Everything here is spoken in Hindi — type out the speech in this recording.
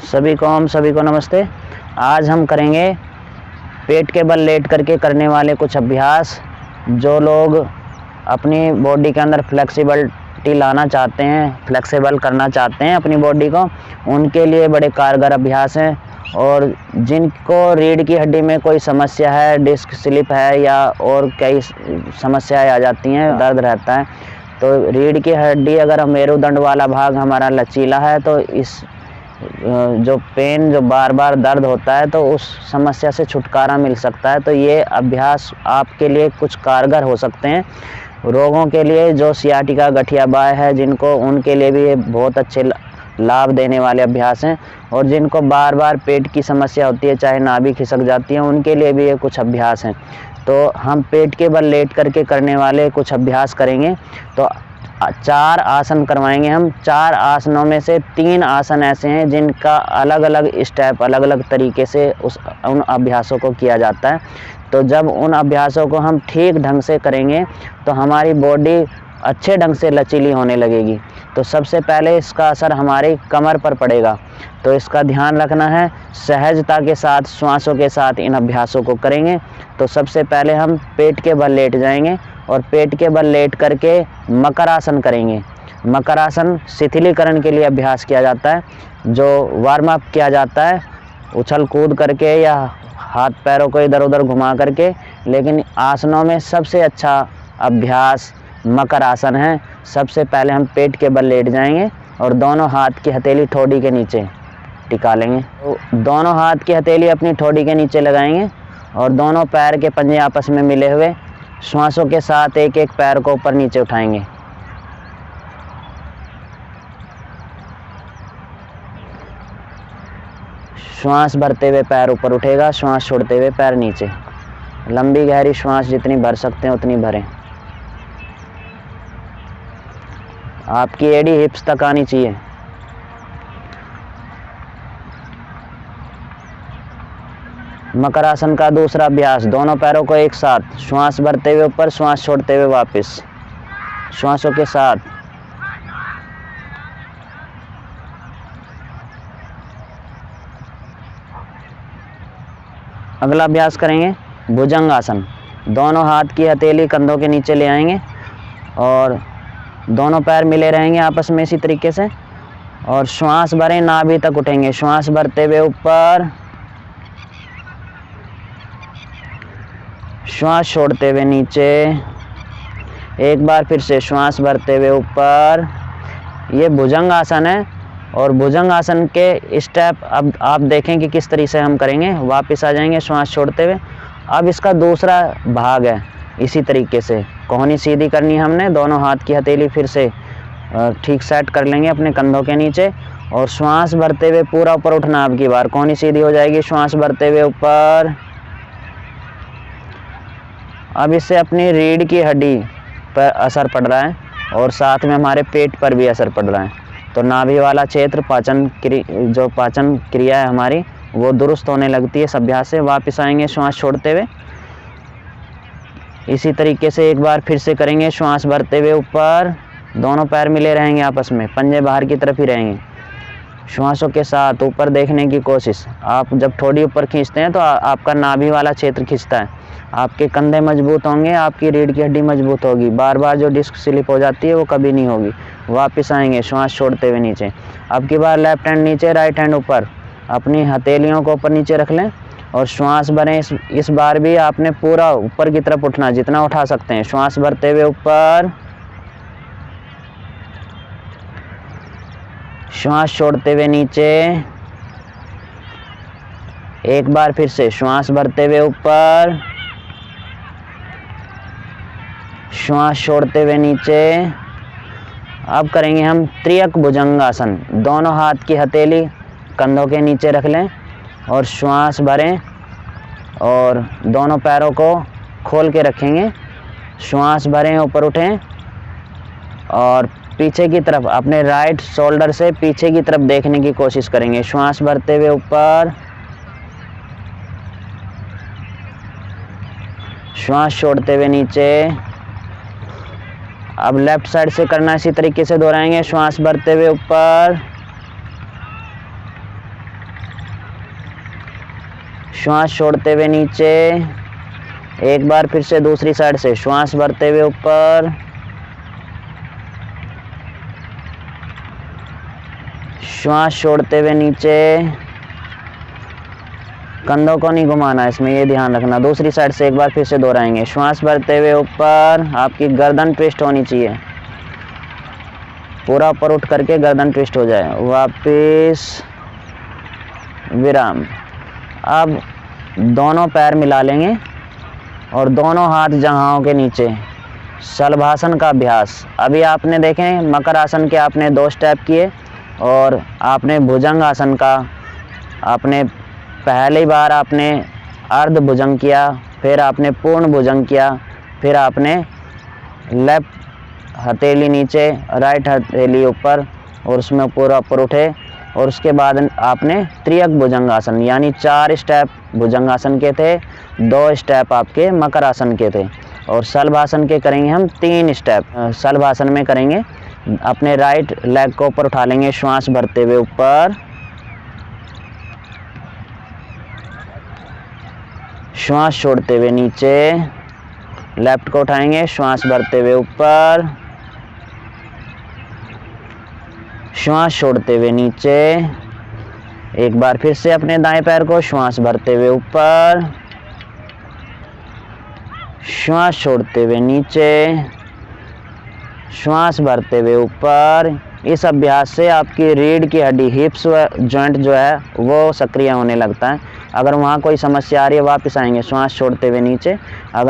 सभी को नमस्ते। आज हम करेंगे पेट के बल लेट करके करने वाले कुछ अभ्यास। जो लोग अपनी बॉडी के अंदर फ्लेक्सिबिलिटी लाना चाहते हैं, फ्लेक्सिबल करना चाहते हैं अपनी बॉडी को, उनके लिए बड़े कारगर अभ्यास हैं। और जिनको रीढ़ की हड्डी में कोई समस्या है, डिस्क स्लिप है या और कई समस्याएं आ जाती हैं, दर्द रहता है, तो रीढ़ की हड्डी अगर मेरुदंड वाला भाग हमारा लचीला है तो इस जो पेन, जो बार बार दर्द होता है, तो उस समस्या से छुटकारा मिल सकता है। तो ये अभ्यास आपके लिए कुछ कारगर हो सकते हैं। रोगों के लिए जो सियाटिका, गठिया बाय है जिनको, उनके लिए भी ये बहुत अच्छे लाभ देने वाले अभ्यास हैं। और जिनको बार बार पेट की समस्या होती है, चाहे नाभि खिसक जाती है, उनके लिए भी ये कुछ अभ्यास हैं। तो हम पेट के बल लेट करके करने वाले कुछ अभ्यास करेंगे। तो 4 आसन करवाएंगे हम। 4 आसनों में से 3 आसन ऐसे हैं जिनका अलग अलग स्टेप, अलग अलग तरीके से उन अभ्यासों को किया जाता है। तो जब उन अभ्यासों को हम ठीक ढंग से करेंगे तो हमारी बॉडी अच्छे ढंग से लचीली होने लगेगी। तो सबसे पहले इसका असर हमारी कमर पर पड़ेगा, तो इसका ध्यान रखना है। सहजता के साथ, श्वासों के साथ इन अभ्यासों को करेंगे। तो सबसे पहले हम पेट के बल लेट जाएंगे और पेट के बल लेट करके मकर आसन करेंगे। मकर आसन शिथिलीकरण के लिए अभ्यास किया जाता है, जो वार्म अप किया जाता है उछल कूद करके या हाथ पैरों को इधर उधर घुमा करके। लेकिन आसनों में सबसे अच्छा अभ्यास मकर आसन है। सबसे पहले हम पेट के बल लेट जाएंगे और दोनों हाथ की हथेली ठोड़ी के नीचे टिका लेंगे। तो दोनों हाथ की हथेली अपनी ठोड़ी के नीचे लगाएंगे और दोनों पैर के पंजे आपस में मिले हुए श्वासों के साथ एक एक पैर को ऊपर नीचे उठाएंगे। श्वास भरते हुए पैर ऊपर उठेगा, श्वास छोड़ते हुए पैर नीचे। लंबी गहरी श्वास जितनी भर सकते हैं उतनी भरें। आपकी एड़ी हिप्स तक आनी चाहिए। मकर आसन का दूसरा अभ्यास, दोनों पैरों को एक साथ, श्वास भरते हुए ऊपर, श्वास छोड़ते हुए वापस, श्वासों के साथ। अगला अभ्यास करेंगे भुजंग आसन। दोनों हाथ की हथेली कंधों के नीचे ले आएंगे और दोनों पैर मिले रहेंगे आपस में इसी तरीके से। और श्वास भरें, नाभि तक उठेंगे। श्वास भरते हुए ऊपर, श्वास छोड़ते हुए नीचे। एक बार फिर से श्वास भरते हुए ऊपर। ये भुजंग आसन है और भुजंग आसन के स्टेप अब आप देखें कि किस तरीके से हम करेंगे। वापस आ जाएंगे श्वास छोड़ते हुए। अब इसका दूसरा भाग है इसी तरीके से। कोहनी सीधी करनी है हमने। दोनों हाथ की हथेली फिर से ठीक सेट कर लेंगे अपने कंधों के नीचे और श्वास भरते हुए पूरा ऊपर उठना। अब की बार कोहनी सीधी हो जाएगी। श्वास भरते हुए ऊपर। अब इससे अपनी रीढ़ की हड्डी पर असर पड़ रहा है और साथ में हमारे पेट पर भी असर पड़ रहा है। तो नाभि वाला क्षेत्र, जो पाचन क्रिया है हमारी, वो दुरुस्त होने लगती है इस अभ्यास से। वापस आएंगे श्वास छोड़ते हुए। इसी तरीके से एक बार फिर से करेंगे। श्वास भरते हुए ऊपर, दोनों पैर मिले रहेंगे आपस में, पंजे बाहर की तरफ ही रहेंगे। श्वासों के साथ ऊपर देखने की कोशिश। आप जब ठोड़ी ऊपर खींचते हैं तो आपका नाभि वाला क्षेत्र खींचता है। आपके कंधे मजबूत होंगे, आपकी रीढ़ की हड्डी मजबूत होगी। बार बार जो डिस्क स्लिप हो जाती है वो कभी नहीं होगी। वापस आएंगे श्वास छोड़ते हुए नीचे। अब की बार लेफ्ट हैंड नीचे, राइट हैंड ऊपर। अपनी हथेलियों को ऊपर नीचे रख लें और श्वास भरें। इस बार भी आपने पूरा ऊपर की तरफ उठना, जितना उठा सकते हैं। श्वास भरते हुए ऊपर, श्वास छोड़ते हुए नीचे। एक बार फिर से श्वास भरते हुए ऊपर, श्वास छोड़ते हुए नीचे। अब करेंगे हम त्रियक भुजंगासन। दोनों हाथ की हथेली कंधों के नीचे रख लें और श्वास भरें और दोनों पैरों को खोल के रखेंगे। श्वास भरें, ऊपर उठें और पीछे की तरफ, अपने राइट शोल्डर से पीछे की तरफ देखने की कोशिश करेंगे। श्वास भरते हुए ऊपर, श्वास छोड़ते हुए नीचे। अब लेफ्ट साइड से करना, इसी तरीके से दोहराएंगे। श्वास भरते हुए ऊपर, श्वास छोड़ते हुए नीचे। एक बार फिर से दूसरी साइड से श्वास भरते हुए ऊपर, श्वास छोड़ते हुए नीचे। कंधों को नहीं घुमाना इसमें, ये ध्यान रखना। दूसरी साइड से एक बार फिर से दोहराएंगे। श्वास भरते हुए ऊपर, आपकी गर्दन ट्विस्ट होनी चाहिए, पूरा ऊपर उठ करके गर्दन ट्विस्ट हो जाए। वापिस विराम। अब दोनों पैर मिला लेंगे और दोनों हाथ जंघाओं के नीचे। शलभासन का अभ्यास। अभी आपने देखें मकर आसन के आपने 2 स्टेप किए और आपने भुजंग आसन का आपने पहली बार आपने अर्ध भुजंग किया, फिर आपने पूर्ण भुजंग किया, फिर आपने लेफ्ट हथेली नीचे, राइट हथेली ऊपर और उसमें पूरा ऊपर उठे। और उसके बाद आपने त्रियक भुजंगासन, यानी 4 स्टेप भुजंगासन के थे, 2 स्टेप आपके मकर आसन के थे। और शलभासन के करेंगे हम 3 स्टेप। शलभासन में करेंगे, अपने राइट लेग को ऊपर उठा लेंगे, श्वास भरते हुए ऊपर, श्वास छोड़ते हुए नीचे। लेफ्ट को उठाएंगे, श्वास भरते हुए ऊपर, श्वास छोड़ते हुए नीचे। एक बार फिर से अपने दाएं पैर को श्वास भरते हुए ऊपर, श्वास छोड़ते हुए नीचे, श्वास भरते हुए ऊपर। इस अभ्यास से आपकी रीढ़ की हड्डी, हिप्स जॉइंट जो है वो सक्रिय होने लगता है। अगर वहाँ कोई समस्या आ रही है वापस आएंगे, श्वास छोड़ते हुए नीचे। अगर